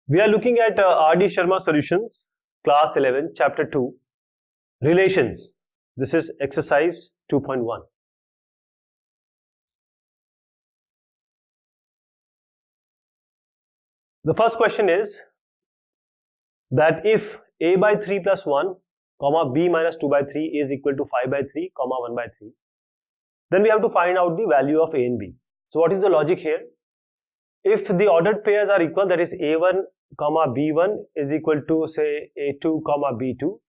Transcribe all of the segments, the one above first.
We are looking at R.D. Sharma Solutions, Class 11, Chapter 2, Relations. This is exercise 2.1. The first question is that if a by 3 plus 1, comma b minus 2 by 3 is equal to 5 by 3, comma 1 by 3, then we have to find out the value of a and b. So what is the logic here? If the ordered pairs are equal, that is a1 comma b1 is equal to say a2 comma b2.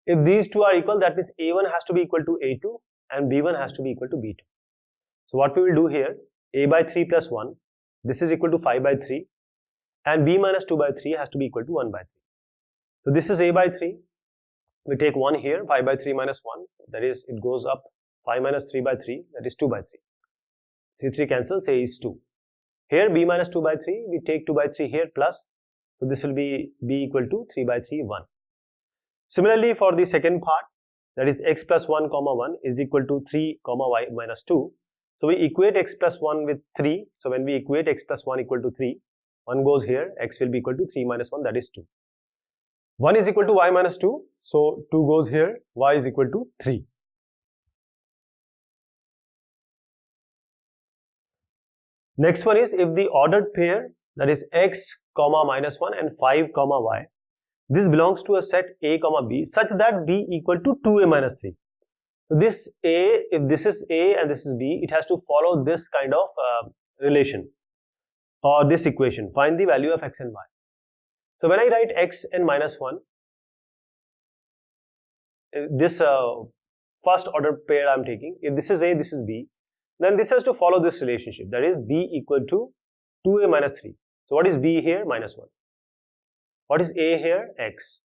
If these two are equal, that means a1 has to be equal to a2 and b1 has to be equal to b2. So what we will do here, a by 3 plus 1, this is equal to 5 by 3, and b minus 2 by 3 has to be equal to 1 by 3. So this is a by 3. We take 1 here, 5 by 3 minus 1, that is it goes up, 5 minus 3 by 3, that is 2 by 3. 3 cancels, a is 2. Here b minus 2 by 3, we take 2 by 3 here plus, so this will be b equal to 3 by 3, 1. Similarly for the second part, that is x plus 1 comma 1 is equal to 3 comma y minus 2. So we equate x plus 1 with 3. So when we equate x plus 1 equal to 3, 1 goes here, x will be equal to 3 minus 1, that is 2. 1 is equal to y minus 2, so 2 goes here, y is equal to 3. Next one is if the ordered pair, that is x comma minus 1 and 5 comma y, this belongs to a set a comma b such that b equal to 2a minus 3. So this a, if this is a and this is b, it has to follow this kind of relation or this equation. Find the value of x and y. So when I write x and minus 1, this first order pair I am taking, if this is a, this is b, then this has to follow this relationship, that is b equal to 2a minus 3. So what is b here? Minus 1. What is a here? X.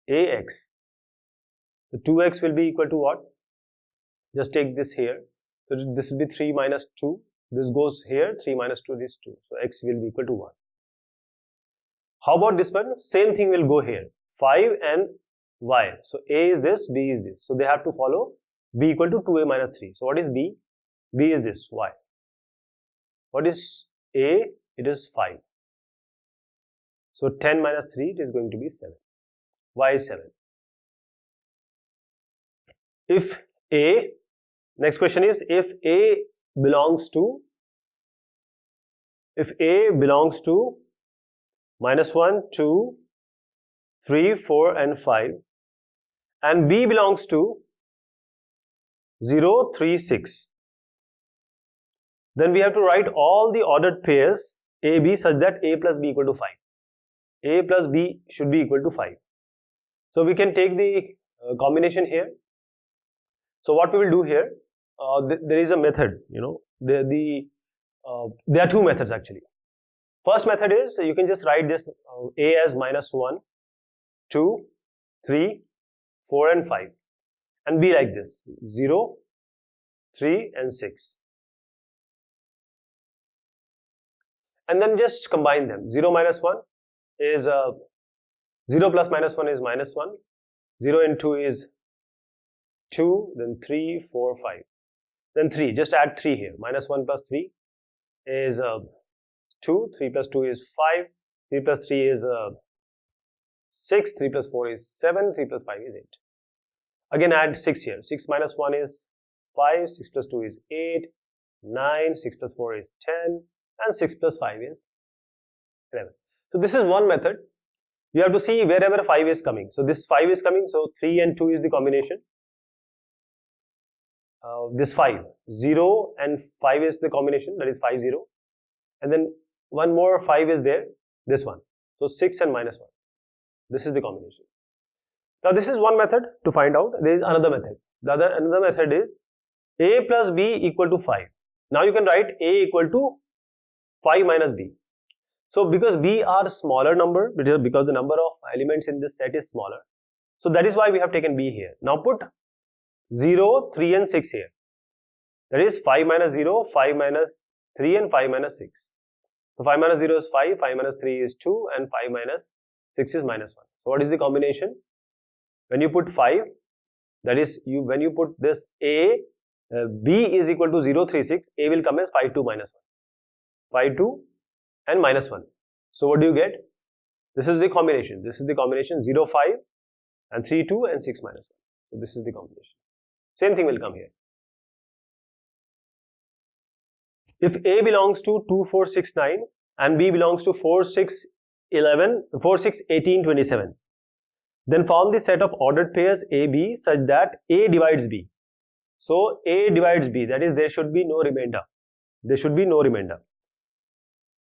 Ax. So 2x will be equal to what? Just take this here. So this will be 3 minus 2. This goes here, 3 minus 2 is 2. So x will be equal to 1. How about this one? Same thing will go here. 5 and y. So a is this, b is this. So they have to follow b equal to 2a minus 3. So what is b? b is this, y. What is a? It is 5. So 10 minus 3, it is going to be 7. Y is 7. If a, next question is if a belongs to minus 1, 2, 3, 4 and 5 and b belongs to 0, 3, 6, then we have to write all the ordered pairs a, b such that a plus b equal to 5. A plus b should be equal to 5. So we can take the combination here. So what we will do here, there is a method, there are two methods actually. First method is you can just write this a as minus 1, 2, 3, 4 and 5 and b like this, 0, 3 and 6. And then just combine them. 0 minus 1 is 0 plus minus 1 is minus 1, 0 and 2 is 2, then 3, 4, 5, then 3, just add 3 here, minus 1 plus 3 is 2, 3 plus 2 is 5, 3 plus 3 is 6, 3 plus 4 is 7, 3 plus 5 is 8. Again add 6 here, 6 minus 1 is 5, 6 plus 2 is 8, 9, 6 plus 4 is 10 and 6 plus 5 is 11. So this is one method. You have to see wherever 5 is coming. So this 5 is coming, so 3 and 2 is the combination. This 5, 0 and 5 is the combination, that is 5, 0. And then one more 5 is there, this one. So 6 and minus 1. This is the combination. Now this is one method to find out. There is another method. Another method is a plus b equal to 5. Now you can write a equal to 5 minus b. So because b are smaller number, because the number of elements in this set is smaller, so that is why we have taken b here. Now put 0, 3 and 6 here. That is 5 minus 0, 5 minus 3 and 5 minus 6. So 5 minus 0 is 5, 5 minus 3 is 2 and 5 minus 6 is minus 1. So what is the combination? When you put 5, that is when you put this a, b is equal to 0, 3, 6, a will come as 5, 2 minus 1. 5, 2 and minus 1. So what do you get? This is the combination. This is the combination 0, 5 and 3, 2 and 6 minus 1. So this is the combination. Same thing will come here. If A belongs to 2, 4, 6, 9 and B belongs to 4, 6, 11, 4, 6, 18, 27, then form the set of ordered pairs A, B such that A divides B. So A divides B, that is there should be no remainder. There should be no remainder.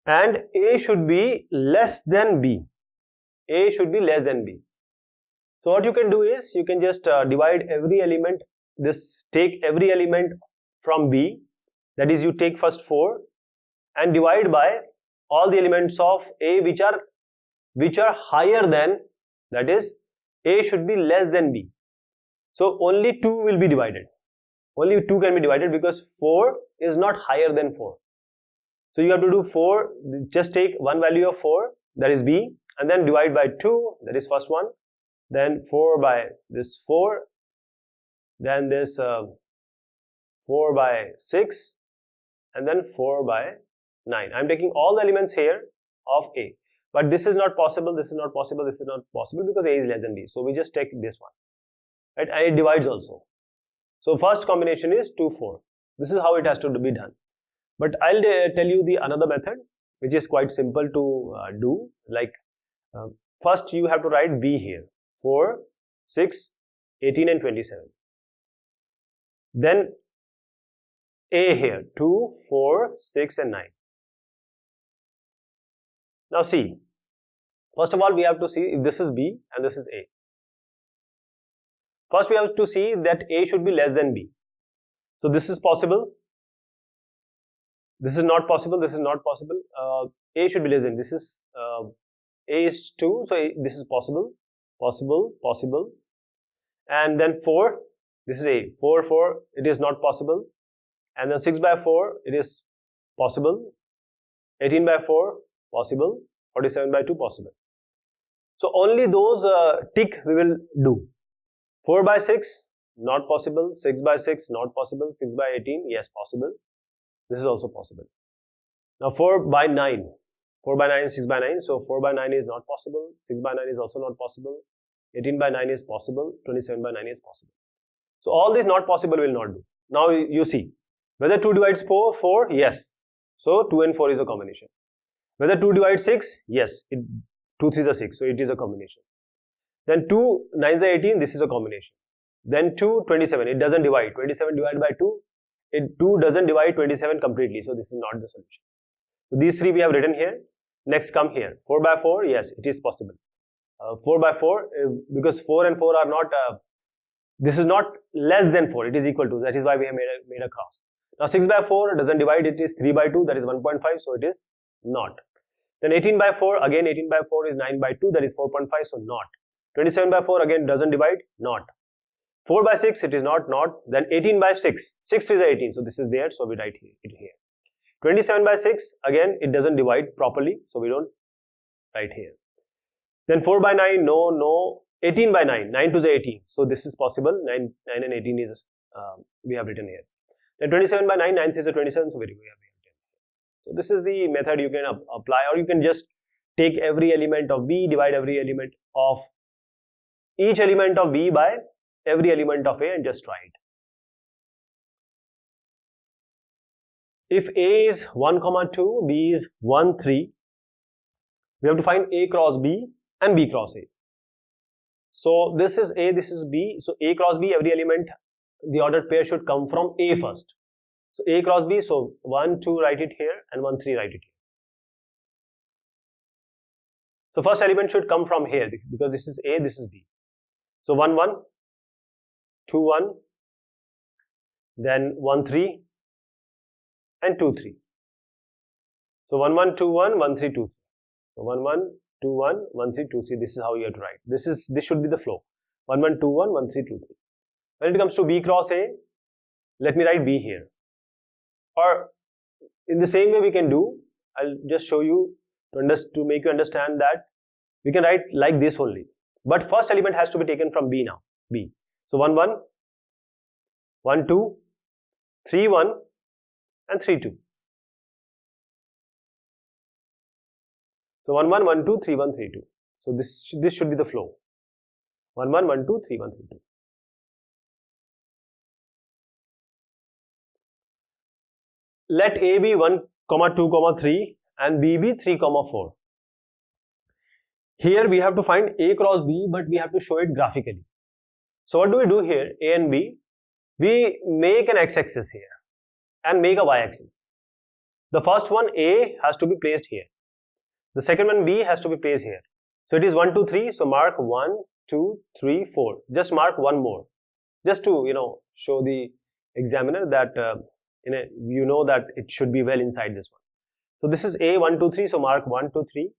And A should be less than B. A should be less than B. So what you can do is you can just divide every element, take every element from B, that is you take first 4 and divide by all the elements of A which are higher than, that is A should be less than B. So only 2 will be divided. Only 2 can be divided because 4 is not higher than 4. So you have to do 4, just take one value of 4, that is B, and then divide by 2, that is first one, then 4 by this 4, then this 4 by 6, and then 4 by 9. I am taking all the elements here of A. But this is not possible, this is not possible, this is not possible because A is less than B. So we just take this one. Right? And it divides also. So first combination is 2, 4. This is how it has to be done. But I'll tell you the another method which is quite simple to do. Like first you have to write B here. 4, 6, 18 and 27. Then A here. 2, 4, 6 and 9. Now see. First of all we have to see if this is B and this is A. First we have to see that A should be less than B. So this is possible. This is not possible. This is not possible. A should be less than. This is A is 2. So this is possible. Possible. And then 4. This is A. 4, 4. It is not possible. And then 6 by 4. It is possible. 18 by 4. Possible. 47 by 2. Possible. So only those tick we will do. 4 by 6, not possible. 6 by 6, not possible. 6 by 18, yes, possible. This is also possible. Now 4 by 9. 4 by 9 is 6 by 9. So 4 by 9 is not possible. 6 by 9 is also not possible. 18 by 9 is possible. 27 by 9 is possible. So all this not possible will not do. Now you see. Whether 2 divides 4, 4, yes. So 2 and 4 is a combination. Whether 2 divides 6, yes. 2, 3 is 6. So it is a combination. Then 2, 9 is 18, this is a combination. Then 2, 27, it doesn't divide. 27 divided by 2, 2 doesn't divide 27 completely. So this is not the solution. So these 3 we have written here. Next come here. 4 by 4, yes, it is possible. 4 by 4, because 4 and 4 are not, this is not less than 4, it is equal to. That is why we have made a cross. Now 6 by 4 doesn't divide, it is 3 by 2, that is 1.5, so it is not. Then 18 by 4, again 18 by 4 is 9 by 2, that is 4.5, so not. 27 by 4 again doesn't divide, not. 4 by 6 it is not. Then 18 by 6, 6 is 18, so this is there, so we write it here. 27 by 6, again it doesn't divide properly, so we don't write here. Then 4 by 9, no. 18 by 9, 9 to the 18, so this is possible. 9 and 18 is, we have written here. Then 27 by 9, 9 is a 27, so we have written. So this is the method you can apply, or you can just take every element of B, divide every element of each element of B by every element of A and just try it. If A is 1, 2, B is 1, 3, we have to find A cross B and B cross A. So this is A, this is B. So A cross B, every element, the ordered pair should come from A first. So A cross B, so 1, 2, write it here, and 1, 3, write it here. So first element should come from here because this is A, this is B. So 1, 1, 2, 1, then 1, 3, and 2, 3. So 1, 1, 2, 1, 1, 3, 2, 3. So 1, 1, 2, 1, 1, 3, 2, 3. This is how you have to write. This should be the flow. 1, 1, 2, 1, 1, 3, 2, 3. When it comes to B cross A, let me write B here. Or in the same way we can do, I'll just show you to make you understand that we can write like this only. But first element has to be taken from B now. B. So 1, 1, 1, 2, 3, 1, and 3, 2. So 1 1 1 2 3 1 3 2. So this should be the flow. 1 1 1 2 3 1 3 2. Let A be 1, 2, 3 and B be 3, 4. Here we have to find A cross B, but we have to show it graphically. So what do we do here? A and B, we make an x-axis here and make a y-axis. The first one, A, has to be placed here. The second one, B, has to be placed here. So it is 1 2 3. So mark 1 2 3 4. Just mark one more, just to show the examiner that you know that it should be well inside this one. So this is A 1 2 3. So mark 1 2 3.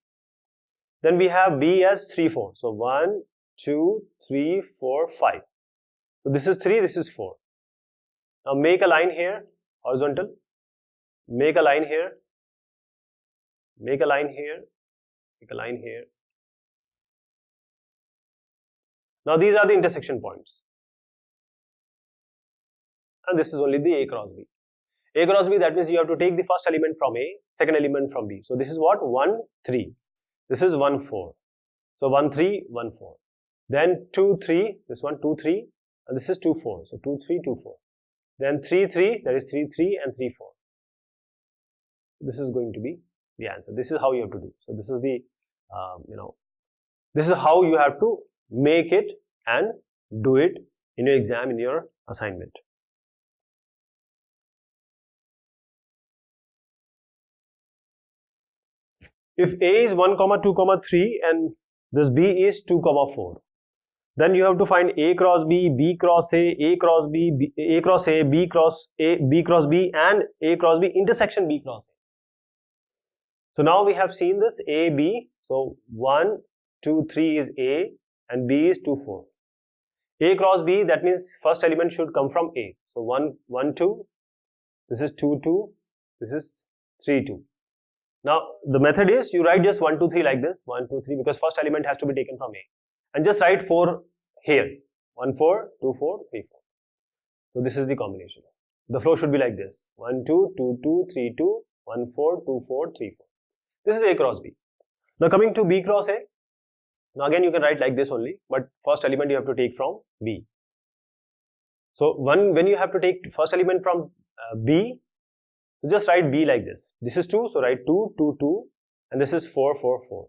Then we have B as 3 4. So 1 2 3 4 5. So this is 3. This is 4. Now make a line here, horizontal. Make a line here. Make a line here. Make a line here. Now these are the intersection points. And this is only the A cross B. A cross B, that means you have to take the first element from A, second element from B. So this is what? 1 3. This is 1 4. So 1 3 1 4. Then 2 3. This one 2 3. And this is 2 4. So 2 3 2 4. Then 3 3. That is 3 3 and 3 4. This is going to be the answer. This is how you have to do. So this is the this is how you have to make it and do it in your exam, in your assignment. If A is 1, 2, 3 and this B is 2, 4, then you have to find A cross B, B cross A cross B, A cross A, B cross A, B cross B and A cross B intersection B cross A. So now we have seen this A, B. So 1, 2, 3 is A and B is 2, 4. A cross B, that means first element should come from A. So 1, 1, 2. This is 2, 2. This is 3, 2. Now the method is you write just 1, 2, 3 like this. 1, 2, 3 because first element has to be taken from A. And just write 4 here. 1, 4, 2, 4, 3, 4. So this is the combination. The flow should be like this. 1, 2, 2, 2, 3, 2, 1, 4, 2, 4, 3, 4. This is A cross B. Now coming to B cross A. Now again you can write like this only, but first element you have to take from B. So when you have to take first element from B, so just write B like this. This is 2, so write 2, 2, 2 and this is 4, 4, 4.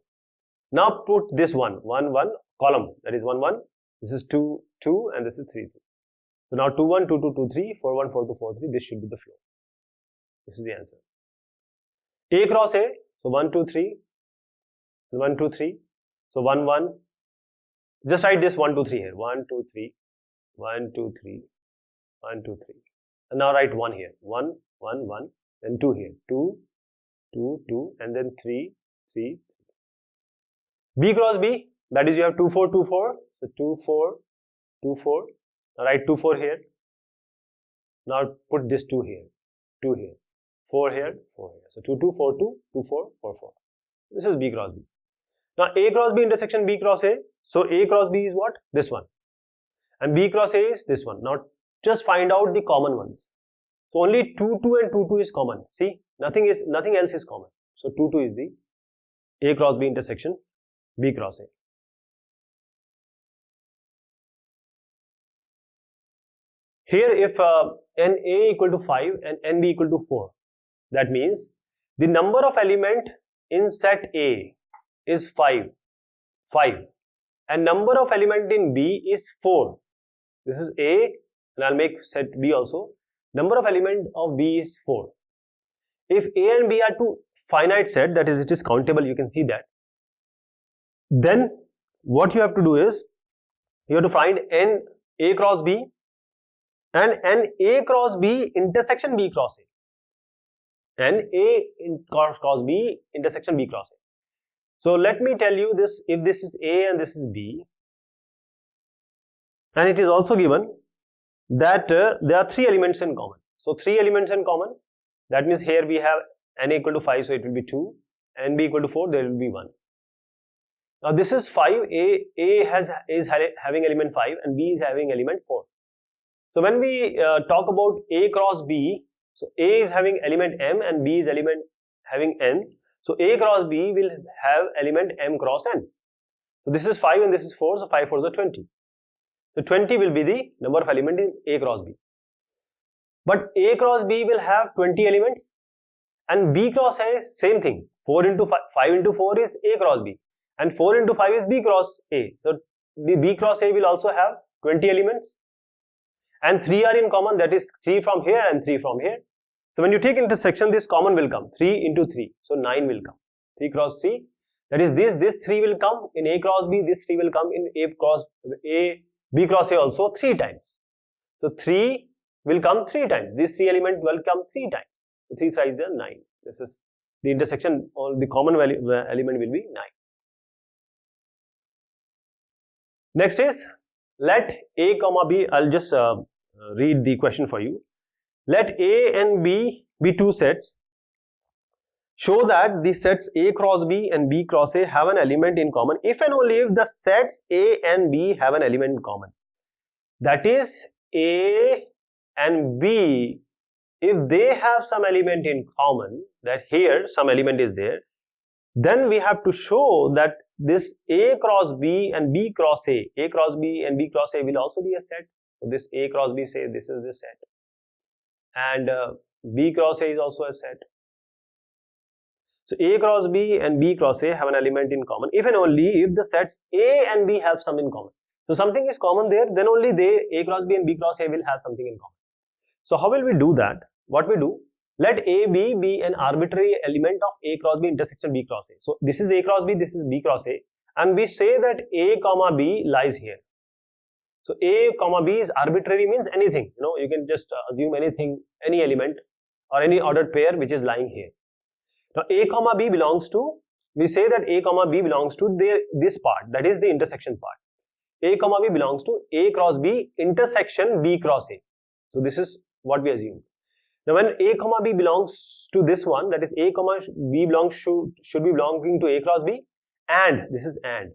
Now put this 1, 1, 1 column, that is 1, 1. This is 2, 2 and this is 3, 3. So now 2, 1, 2, 2, 2, 3, 4, 1, 4, 2, 4, 3. This should be the flow. This is the answer. A cross A. So 1, 2, 3. 1, 2, 3. So 1, 1. Just write this 1, 2, 3 here. 1, 2, 3. 1, 2, 3. 1, 2, 3. And now write 1 here. 1, 1, 1. Then 2 here. 2, 2, 2. And then 3, 3, 3. B cross B. That is you have 2, 4, 2, 4. So 2, 4, 2, 4. Now write 2, 4 here. Now put this 2 here. 2 here. 4 here. 4 here. So 2, 2, 4, 2. 2, 4, 4, 4. This is B cross B. Now A cross B intersection B cross A. So A cross B is what? This one. And B cross A is this one. Now just find out the common ones. So only 2, 2 and 2, 2 is common. See, nothing else is common. So 2, 2 is the A cross B intersection B cross A. Here if n A equal to 5 and n B equal to 4, that means the number of element in set A is 5 and number of element in B is 4. This is A and I'll make set B also. Number of element of B is 4. If A and B are two finite set, that is it is countable, you can see that. Then what you have to do is you have to find n A cross B and n A cross B intersection B cross A. And A cross B intersection B cross A. So let me tell you this, if this is A and this is B, and it is also given that there are 3 elements in common. So 3 elements in common, that means here we have n equal to 5, so it will be 2, and b equal to 4, there will be 1. Now this is 5, A is having element 5 and B is having element 4. So when we talk about A cross B, so A is having element M and B is having N. So A cross B will have element M cross N. So this is 5 and this is 4, so 5 4s are 20. So 20 will be the number of elements in A cross B. But A cross B will have 20 elements and B cross A, same thing. 4 into 5, 5 into 4 is A cross B and 4 into 5 is B cross A. So the B cross A will also have 20 elements and 3 are in common, that is 3 from here and 3 from here. So when you take intersection, this common will come, 3 into 3, so 9 will come. 3 cross 3, that is this 3 will come in A cross B, this 3 will come in B cross A also 3 times. So 3 will come 3 times, this 3 element will come 3 times. So 3 3 is 9. This is the intersection, or the common element will be 9. Next is, let A comma B, I'll just read the question for you. Let A and B be two sets. Show that the sets A cross B and B cross A have an element in common if and only if the sets A and B have an element in common. That is, A and B, if they have some element in common, that here some element is there, then we have to show that this A cross B and B cross A cross B and B cross A will also be a set. So this A cross B, say this is the set, and B cross A is also a set. So A cross B and B cross A have an element in common if and only if the sets A and B have some in common. So something is common there, then only A cross B and B cross A will have something in common. So how will we do that? What we do, let A B be an arbitrary element of A cross B intersection B cross A. So this is A cross B, this is B cross A, and we say that A comma B lies here. So A comma B is arbitrary, means anything, you can just assume anything, any element or any ordered pair which is lying here. Now A comma B belongs to, we say that A comma B belongs to this part, that is the intersection part. A comma B belongs to A cross B intersection B cross A. So this is what we assume. Now when A comma B belongs to this one, that is A comma B should be belonging to A cross B, and this is and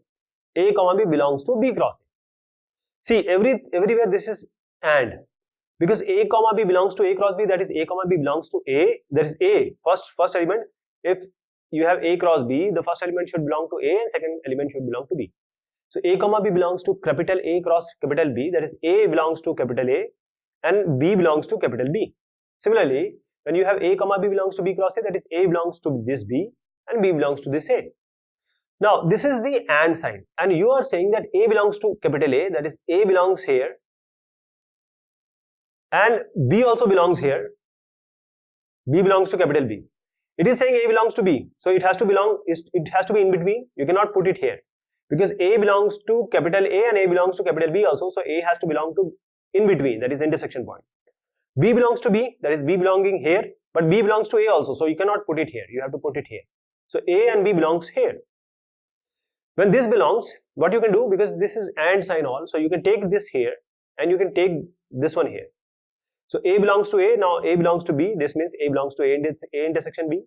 A comma B belongs to B cross A. See, everywhere this is and, because A comma B belongs to A cross B, that is A comma B belongs to A, that is A, first element. If you have A cross B, the first element should belong to A and second element should belong to B. So A comma B belongs to capital A cross capital B, that is A belongs to capital A and B belongs to capital B. Similarly, when you have A comma B belongs to B cross A, that is A belongs to this B and B belongs to this A. Now this is the AND sign, and you are saying that A belongs to capital A, that is A belongs here and B also belongs here, B belongs to capital B. It is saying A belongs to B, so it has to be in between. You cannot put it here because A belongs to capital A and A belongs to capital B also, so A has to belong to in between, that is intersection point. B belongs to B, that is B belonging here, but B belongs to A also, so you cannot put it here, you have to put it here. So A and B belongs here. When this belongs, what you can do, because this is AND sign all, so you can take this here and you can take this one here. So A belongs to A, now A belongs to B, this means A belongs to A intersection B,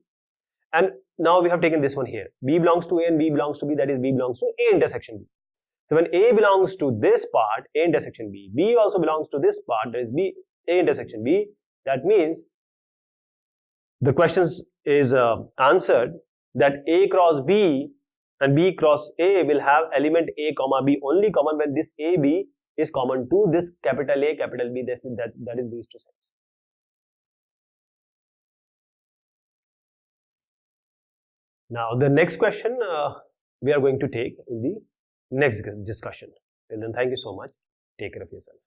and now we have taken this one here. B belongs to A and B belongs to B, that is B belongs to A intersection B. So when A belongs to this part, A intersection B, B also belongs to this part, that is B, A intersection B, that means the question is answered that A cross B and B cross A will have element A comma B only common when this A B is common to this capital A capital B, that is these two sets. Now the next question we are going to take in the next discussion. Till then, thank you so much. Take care of yourself.